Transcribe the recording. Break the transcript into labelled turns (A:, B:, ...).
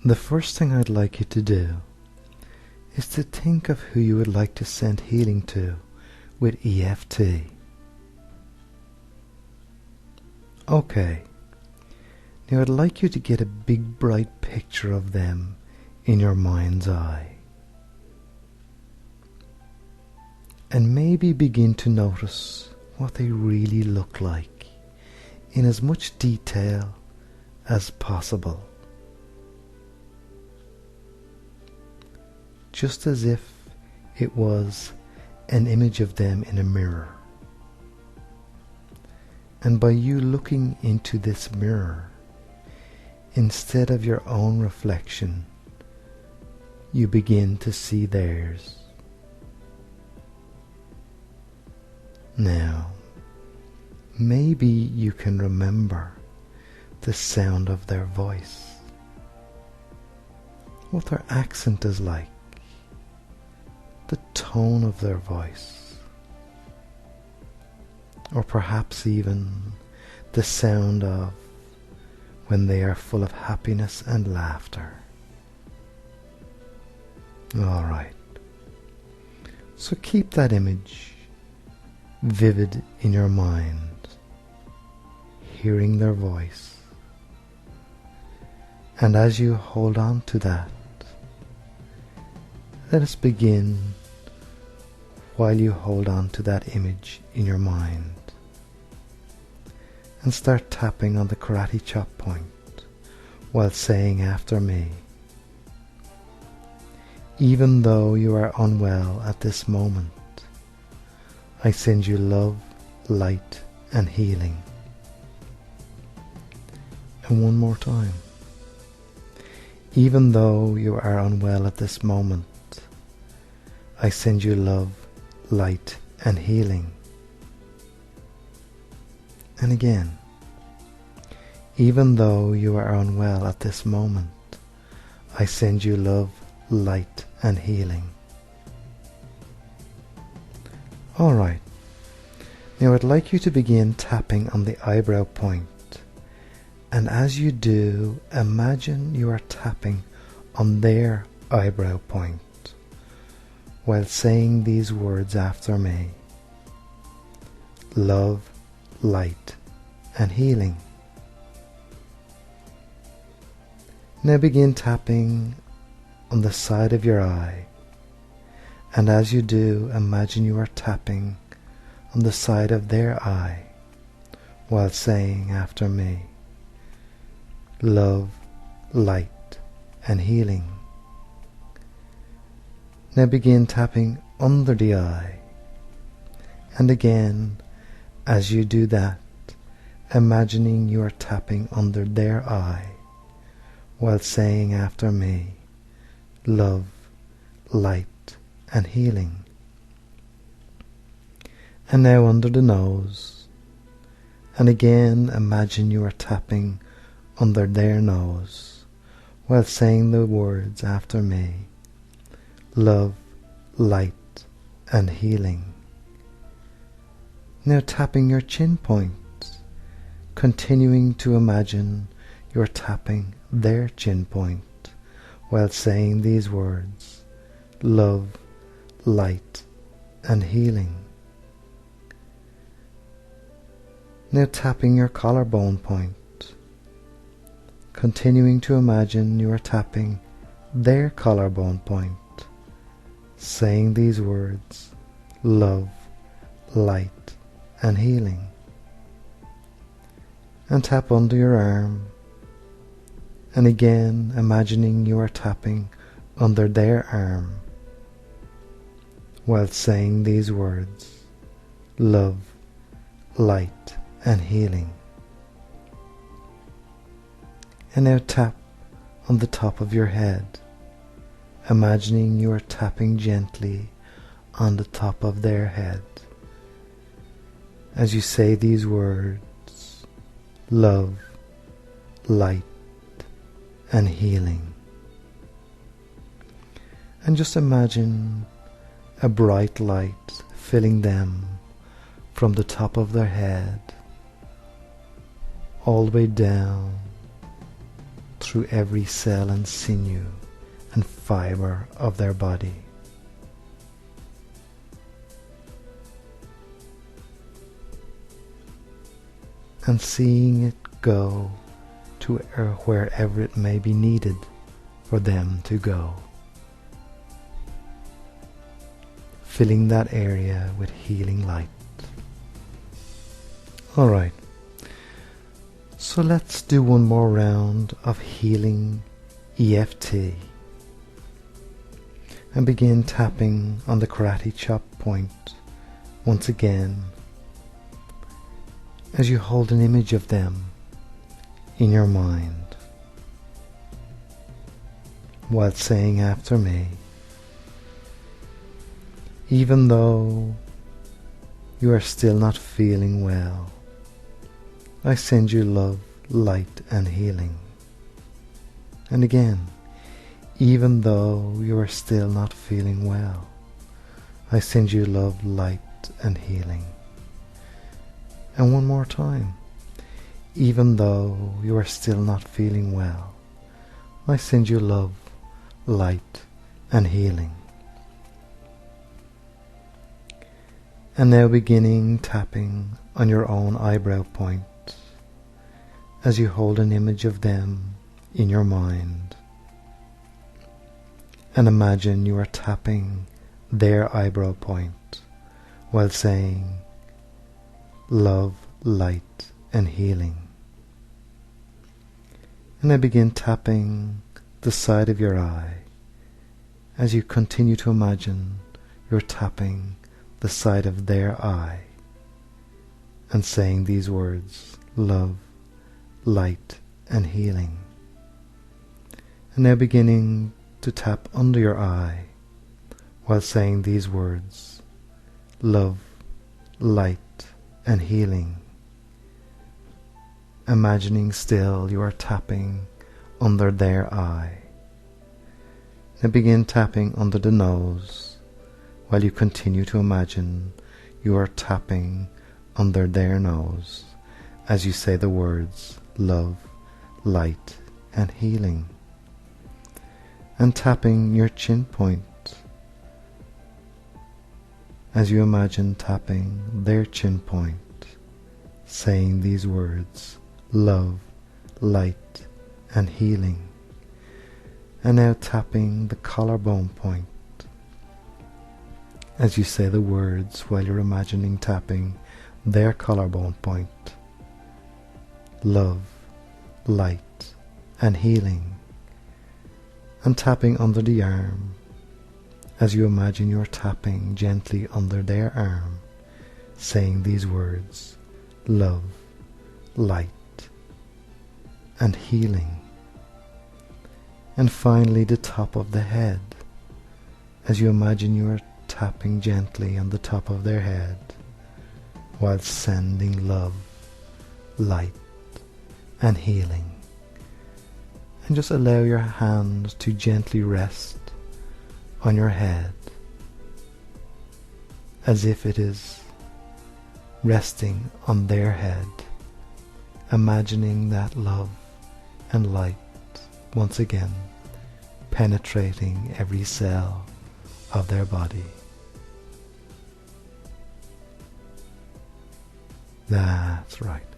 A: The first thing I'd like you to do is to think of who you would like to send healing to with EFT. Okay, now I'd like you to get a big bright picture of them in your mind's eye. And maybe begin to notice what they really look like in as much detail as possible. Just as if it was an image of them in a mirror. And by you looking into this mirror, instead of your own reflection, you begin to see theirs. Now, maybe you can remember the sound of their voice, what their accent is like, the tone of their voice, or perhaps even the sound of when they are full of happiness and laughter. Alright, so keep that image vivid in your mind, hearing their voice, and as you hold on to that, let us begin while you hold on to that image in your mind and start tapping on the karate chop point while saying after me, even though you are unwell at this moment, I send you love, light and healing. And one more time, even though you are unwell at this moment, I send you love, light and healing. And again, even though you are unwell at this moment, I send you love, light and healing. Alright, now I'd like you to begin tapping on the eyebrow point, and as you do, imagine you are tapping on their eyebrow point while saying these words after me: love, light and healing. Now begin tapping on the side of your eye, and as you do, imagine you are tapping on the side of their eye while saying after me: love, light and healing. Now begin tapping under the eye, and again, as you do that, imagining you are tapping under their eye while saying after me: love, light and healing. And now under the nose, and again imagine you are tapping under their nose while saying the words after me: love, light and healing. Now tapping your chin point, continuing to imagine you're tapping their chin point while saying these words: love, light and healing. Now tapping your collarbone point, continuing to imagine you are tapping their collarbone point, saying these words: love, light and healing. And tap under your arm, and again imagining you are tapping under their arm while saying these words: love, light and healing. And now tap on the top of your head, imagining you are tapping gently on the top of their head as you say these words: love, light and healing. And just imagine a bright light filling them from the top of their head all the way down through every cell and sinew and fibre of their body. And seeing it go to wherever it may be needed for them to go, filling that area with healing light. Alright, so let's do one more round of healing EFT and begin tapping on the karate chop point once again, as you hold an image of them in your mind, while saying after me, even though you are still not feeling well, I send you love, light and healing. And again, even though you are still not feeling well, I send you love, light and healing. And one more time, even though you are still not feeling well, I send you love, light and healing. And now beginning tapping on your own eyebrow point as you hold an image of them in your mind, and imagine you are tapping their eyebrow point while saying love, light and healing. And then begin tapping the side of your eye as you continue to imagine you're tapping the side of their eye and saying these words, love, light and healing. And now beginning to tap under your eye while saying these words, love, light and healing. Imagining still you are tapping under their eye. Now begin tapping under the nose while you continue to imagine you are tapping under their nose as you say the words love, light and healing. And tapping your chin point as you imagine tapping their chin point, saying these words love, light and healing. And now tapping the collarbone point as you say the words while you're imagining tapping their collarbone point, love, light and healing. And tapping under the arm as you imagine you're tapping gently under their arm, saying these words, love, light and healing. And finally the top of the head as you imagine you are tapping gently on the top of their head while sending love, light and healing. And just allow your hands to gently rest on your head as if it is resting on their head, imagining that love and light once again penetrating every cell of their body. That's right.